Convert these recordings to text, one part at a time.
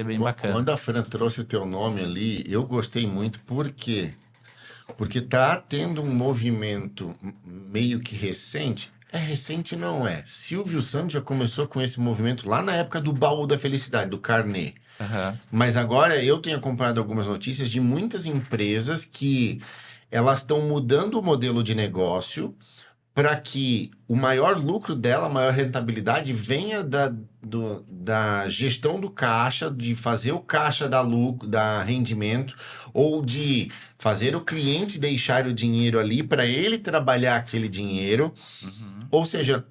É bem bacana. Quando a Fran trouxe o teu nome ali, eu gostei muito. Por quê? Porque tá tendo um movimento meio que recente. É recente, não é? Silvio Santos já começou com esse movimento lá na época do Baú da Felicidade, do Carnê. Aham. Mas agora eu tenho acompanhado algumas notícias de muitas empresas que elas estão mudando o modelo de negócio para que o maior lucro dela, a maior rentabilidade venha da gestão do caixa, de fazer o caixa dar lucro, dar rendimento, ou de fazer o cliente deixar o dinheiro ali para ele trabalhar aquele dinheiro. Uhum. Ou seja,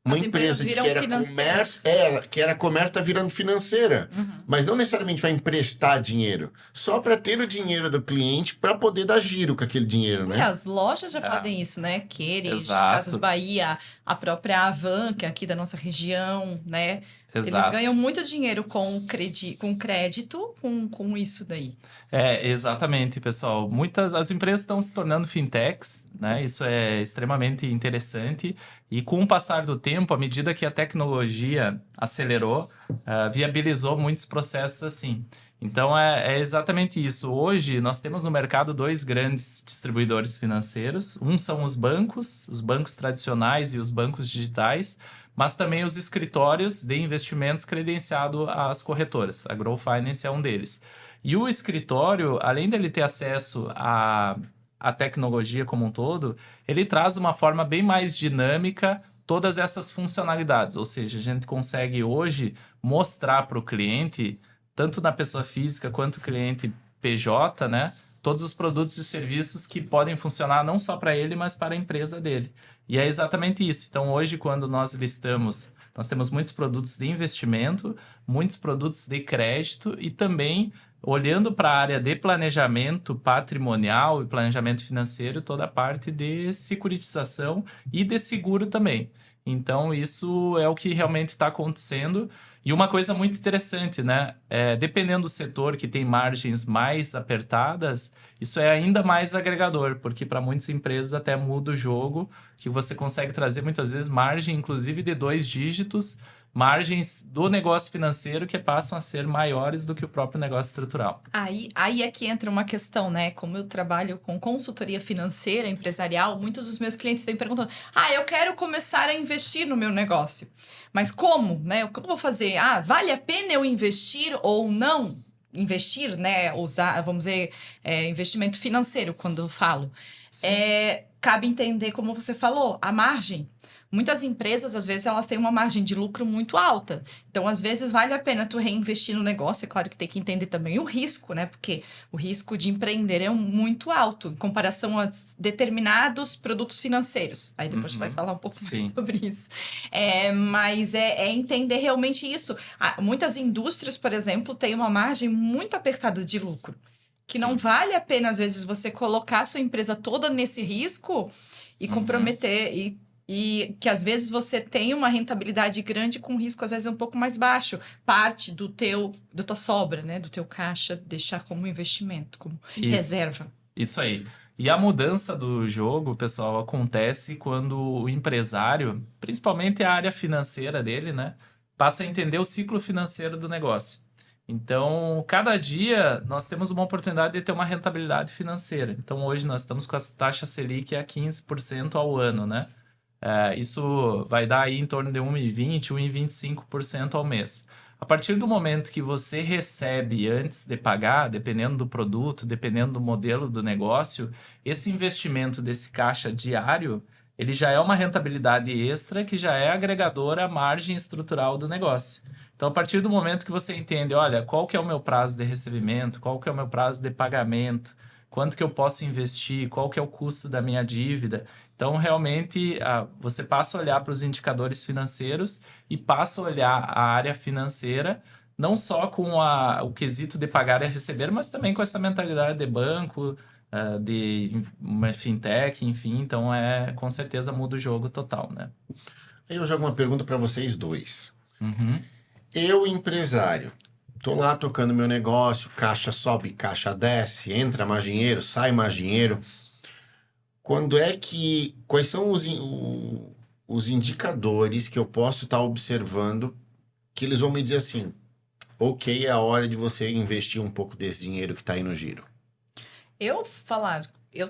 uma As empresas empresa viram que era financeiras. comércio, que era comércio, está virando financeira. Mas não necessariamente para emprestar dinheiro, só para ter o dinheiro do cliente para poder dar giro com aquele dinheiro, E né? as lojas já fazem isso, né? Queres, Exato. Casas Bahia, a própria Avan, que é aqui da nossa região, né? Eles Exato. ganham muito dinheiro com crédito, com isso daí. Exatamente, pessoal. As empresas estão se tornando fintechs, né? Isso é extremamente interessante. E com o passar do tempo, à medida que a tecnologia acelerou, viabilizou muitos processos assim. Então, é exatamente isso. Hoje, nós temos no mercado dois grandes distribuidores financeiros. Um são os bancos tradicionais e os bancos digitais, mas também os escritórios de investimentos credenciados às corretoras. A Grow Finance é um deles. E o escritório, além dele ter acesso à tecnologia como um todo, ele traz de uma forma bem mais dinâmica todas essas funcionalidades. Ou seja, a gente consegue hoje mostrar para o cliente, tanto na pessoa física quanto cliente PJ, né? Todos os produtos e serviços que podem funcionar não só para ele, mas para a empresa dele. E é exatamente isso. Então, hoje, quando nós listamos, nós temos muitos produtos de investimento, muitos produtos de crédito e também, olhando para a área de planejamento patrimonial e planejamento financeiro, toda a parte de securitização e de seguro também. Então, isso é o que realmente está acontecendo. E uma coisa muito interessante, né? Dependendo do setor que tem margens mais apertadas, isso é ainda mais agregador, porque para muitas empresas até muda o jogo, que você consegue trazer muitas vezes margem, inclusive de 2 dígitos, margens do negócio financeiro que passam a ser maiores do que o próprio negócio estrutural. Aí é que entra uma questão, né? Como eu trabalho com consultoria financeira, empresarial, muitos dos meus clientes vêm perguntando: eu quero começar a investir no meu negócio. Mas como, né? Como eu vou fazer? Vale a pena eu investir ou não? Investir, né? Usar, vamos dizer, investimento financeiro, quando eu falo. Cabe entender, como você falou, a margem. Muitas empresas, às vezes, elas têm uma margem de lucro muito alta. Então, às vezes, vale a pena tu reinvestir no negócio. É claro que tem que entender também o risco, né? Porque o risco de empreender é muito alto em comparação a determinados produtos financeiros. Aí depois tu vai falar um pouco mais sobre isso. Mas é entender realmente isso. Muitas indústrias, por exemplo, têm uma margem muito apertada de lucro. Que não vale a pena, às vezes, você colocar a sua empresa toda nesse risco e comprometer... E que às vezes você tem uma rentabilidade grande com risco às vezes um pouco mais baixo. Parte da tua sobra, né? Do teu caixa, deixar como investimento, como reserva. Isso aí. E a mudança do jogo, pessoal, acontece quando o empresário, principalmente a área financeira dele, né? Passa a entender o ciclo financeiro do negócio. Então, cada dia nós temos uma oportunidade de ter uma rentabilidade financeira. Então, hoje nós estamos com a taxa Selic a 15% ao ano, né? Isso vai dar aí em torno de 1,20%, 1,25% ao mês. A partir do momento que você recebe antes de pagar, dependendo do produto, dependendo do modelo do negócio, esse investimento desse caixa diário, ele já é uma rentabilidade extra que já é agregadora à margem estrutural do negócio. Então, a partir do momento que você entende, olha, qual que é o meu prazo de recebimento, qual que é o meu prazo de pagamento, quanto que eu posso investir, qual que é o custo da minha dívida. Então, realmente, você passa a olhar para os indicadores financeiros e passa a olhar a área financeira, não só com o quesito de pagar e receber, mas também com essa mentalidade de banco, de uma fintech, enfim. Então, com certeza muda o jogo total, né? Aí eu jogo uma pergunta para vocês dois. Eu, empresário, tô lá tocando meu negócio, caixa sobe, caixa desce, entra mais dinheiro, sai mais dinheiro. Quais são os indicadores que eu posso estar observando que eles vão me dizer assim, ok, é a hora de você investir um pouco desse dinheiro que está aí no giro? Eu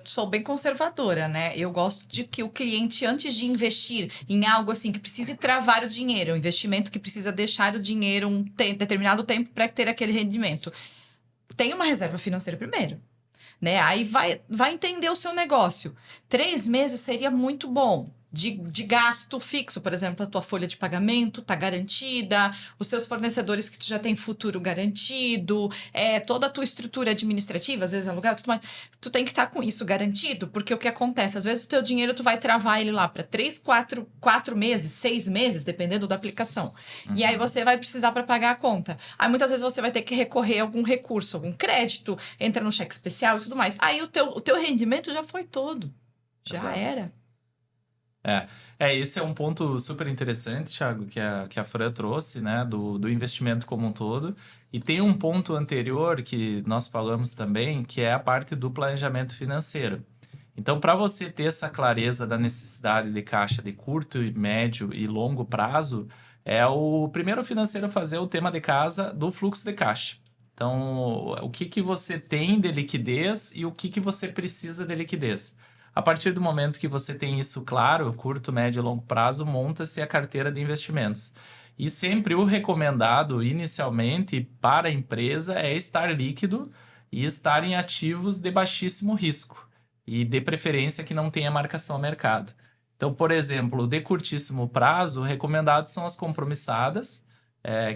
sou bem conservadora, né? Eu gosto de que o cliente, antes de investir em algo assim que precise travar o dinheiro, um investimento que precisa deixar o dinheiro determinado tempo para ter aquele rendimento, tem uma reserva financeira primeiro. Né? Aí vai entender o seu negócio. 3 meses seria muito bom. De gasto fixo, por exemplo, a tua folha de pagamento está garantida, os teus fornecedores que tu já tem futuro garantido, toda a tua estrutura administrativa, às vezes aluguel, tudo mais, tu tem que estar com isso garantido, porque o que acontece? Às vezes o teu dinheiro tu vai travar ele lá para 3, 4 meses, 6 meses, dependendo da aplicação. E aí você vai precisar para pagar a conta. Aí muitas vezes você vai ter que recorrer a algum recurso, algum crédito, entra no cheque especial e tudo mais. Aí o teu rendimento já foi todo. Já Exato. era. Esse é um ponto super interessante, Thiago, que a Fran trouxe, né, do investimento como um todo. E tem um ponto anterior que nós falamos também, que é a parte do planejamento financeiro. Então, para você ter essa clareza da necessidade de caixa de curto, médio e longo prazo, é o primeiro financeiro fazer o tema de casa do fluxo de caixa. Então, o que você tem de liquidez e o que você precisa de liquidez. A partir do momento que você tem isso claro, curto, médio e longo prazo, monta-se a carteira de investimentos. E sempre o recomendado inicialmente para a empresa é estar líquido e estar em ativos de baixíssimo risco e de preferência que não tenha marcação a mercado. Então, por exemplo, de curtíssimo prazo, recomendados são as compromissadas,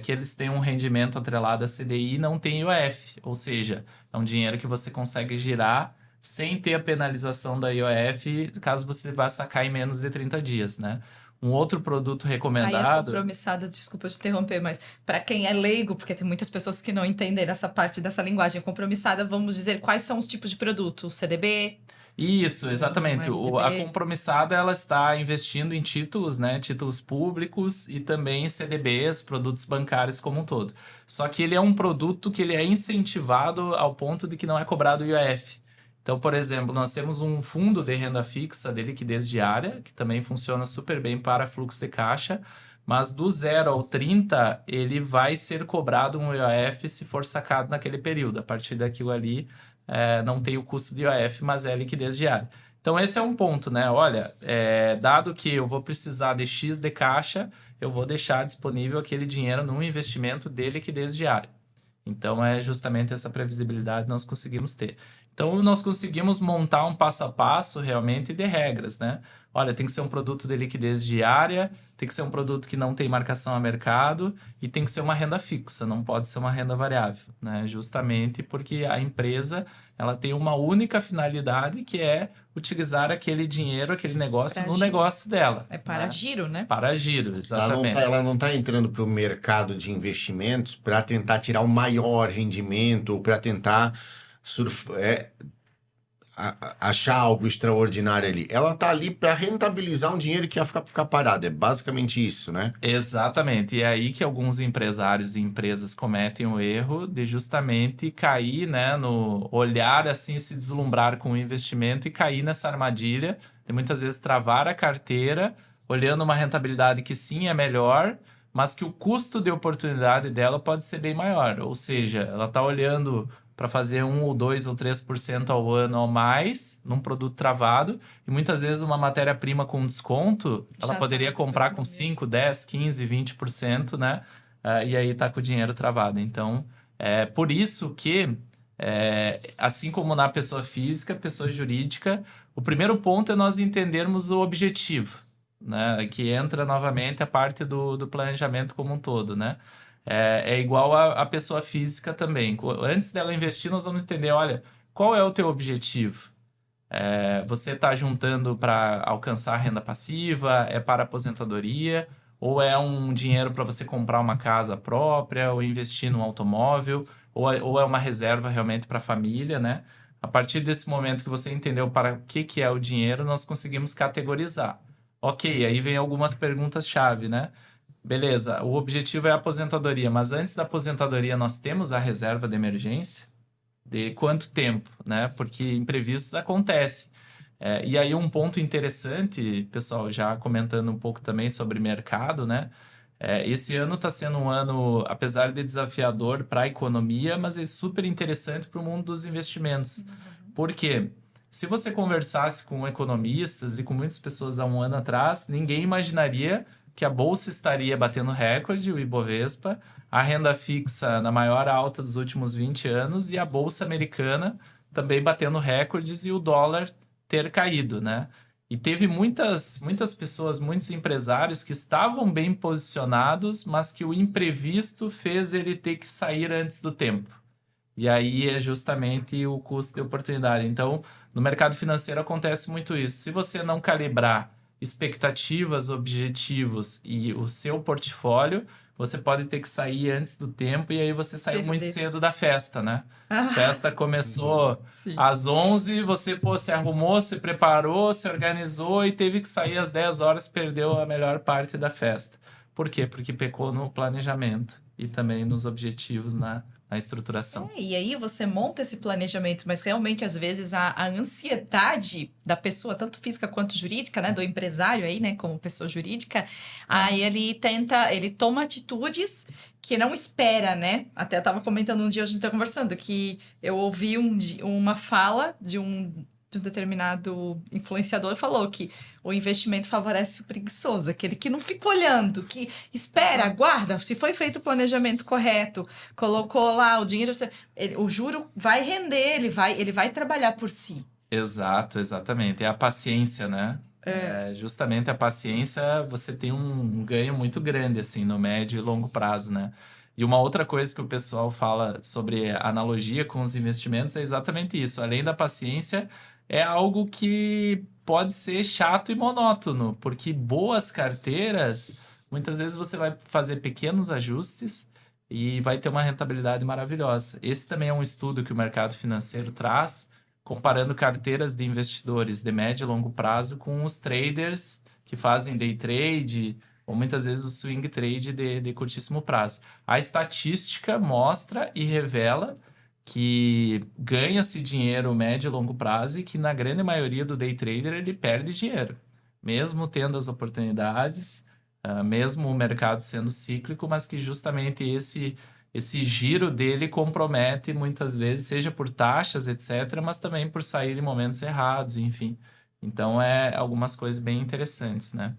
que eles têm um rendimento atrelado a CDI e não tem IOF, ou seja, é um dinheiro que você consegue girar sem ter a penalização da IOF, caso você vá sacar em menos de 30 dias, né? Um outro produto Aí a recomendado... compromissada, desculpa te interromper, mas para quem é leigo, porque tem muitas pessoas que não entendem essa parte dessa linguagem compromissada, vamos dizer quais são os tipos de produto? CDB? Isso, exatamente. RDB. A compromissada, ela está investindo em títulos, né? Títulos públicos e também em CDBs, produtos bancários como um todo. Só que ele é um produto que ele é incentivado ao ponto de que não é cobrado IOF. Então, por exemplo, nós temos um fundo de renda fixa de liquidez diária, que também funciona super bem para fluxo de caixa, mas do 0 ao 30, ele vai ser cobrado um IOF se for sacado naquele período. A partir daquilo ali, não tem o custo de IOF, mas é liquidez diária. Então, esse é um ponto, né? Olha, dado que eu vou precisar de X de caixa, eu vou deixar disponível aquele dinheiro num investimento de liquidez diária. Então, é justamente essa previsibilidade que nós conseguimos ter. Então, nós conseguimos montar um passo a passo realmente de regras, né? Olha, tem que ser um produto de liquidez diária, tem que ser um produto que não tem marcação a mercado e tem que ser uma renda fixa, não pode ser uma renda variável, né? Justamente porque a empresa, ela tem uma única finalidade, que é utilizar aquele dinheiro, aquele negócio Para no giro. negócio dela. É para né? giro, né? Para giro, exatamente. Ela não está entrando para o mercado de investimentos para tentar tirar o maior rendimento ou para tentar achar algo extraordinário ali. Ela está ali para rentabilizar um dinheiro que ia ficar parado. É basicamente isso, né? Exatamente. E é aí que alguns empresários e empresas cometem o erro de justamente cair, né, no olhar assim, se deslumbrar com o investimento e cair nessa armadilha de muitas vezes travar a carteira, olhando uma rentabilidade que sim é melhor, mas que o custo de oportunidade dela pode ser bem maior. Ou seja, ela está olhando para fazer 1 ou 2 ou 3% ao ano ou mais num produto travado, e muitas vezes uma matéria-prima com desconto, ela Já poderia tá comprar com perdendo. 5, 10, 15, 20%, né? E aí tá com o dinheiro travado. Então, é por isso que, assim como na pessoa física, pessoa jurídica, o primeiro ponto é nós entendermos o objetivo, né? Que entra novamente a parte do planejamento como um todo, né? É igual a pessoa física também. Antes dela investir, nós vamos entender, olha, qual é o teu objetivo? Você está juntando para alcançar renda passiva? É para aposentadoria? Ou é um dinheiro para você comprar uma casa própria? Ou investir num automóvel? Ou é uma reserva realmente para a família, né? A partir desse momento que você entendeu para o que é o dinheiro, nós conseguimos categorizar. Ok, aí vem algumas perguntas-chave, né? Beleza, o objetivo é a aposentadoria, mas antes da aposentadoria nós temos a reserva de emergência? De quanto tempo, né? Porque imprevistos acontecem. E aí um ponto interessante, pessoal, já comentando um pouco também sobre mercado, né? Esse ano está sendo um ano, apesar de desafiador para a economia, mas é super interessante para o mundo dos investimentos. Por quê? Se você conversasse com economistas e com muitas pessoas há um ano atrás, ninguém imaginaria que a bolsa estaria batendo recorde, o Ibovespa, a renda fixa na maior alta dos últimos 20 anos e a bolsa americana também batendo recordes e o dólar ter caído, né? E teve muitas pessoas, muitos empresários que estavam bem posicionados, mas que o imprevisto fez ele ter que sair antes do tempo. E aí é justamente o custo de oportunidade. Então, no mercado financeiro acontece muito isso. Se você não calibrar expectativas, objetivos e o seu portfólio, você pode ter que sair antes do tempo e aí você saiu muito cedo da festa, né? A festa começou às 11, você se arrumou, se preparou, se organizou e teve que sair às 10 horas, perdeu a melhor parte da festa. Por quê? Porque pecou no planejamento e também nos objetivos na estruturação. E aí você monta esse planejamento, mas realmente, às vezes, a ansiedade da pessoa, tanto física quanto jurídica, né? Do empresário aí, né? Como pessoa jurídica, aí ele toma atitudes que não espera, né? Até estava comentando um dia, a gente tá conversando, que eu ouvi uma fala de um determinado influenciador falou que o investimento favorece o preguiçoso, aquele que não fica olhando, que espera, aguarda, se foi feito o planejamento correto, colocou lá o dinheiro, o juro vai render, ele vai trabalhar por si. Exato, exatamente. É a paciência, né? Justamente a paciência, você tem um ganho muito grande, assim, no médio e longo prazo, né? E uma outra coisa que o pessoal fala sobre analogia com os investimentos é exatamente isso. Além da paciência, é algo que pode ser chato e monótono, porque boas carteiras, muitas vezes você vai fazer pequenos ajustes e vai ter uma rentabilidade maravilhosa. Esse também é um estudo que o mercado financeiro traz, comparando carteiras de investidores de médio e longo prazo com os traders que fazem day trade ou muitas vezes o swing trade de curtíssimo prazo. A estatística mostra e revela que ganha-se dinheiro médio e longo prazo e que na grande maioria do day trader ele perde dinheiro, mesmo tendo as oportunidades, mesmo o mercado sendo cíclico, mas que justamente esse giro dele compromete muitas vezes, seja por taxas, etc., mas também por sair em momentos errados, enfim. Então, algumas coisas bem interessantes, né?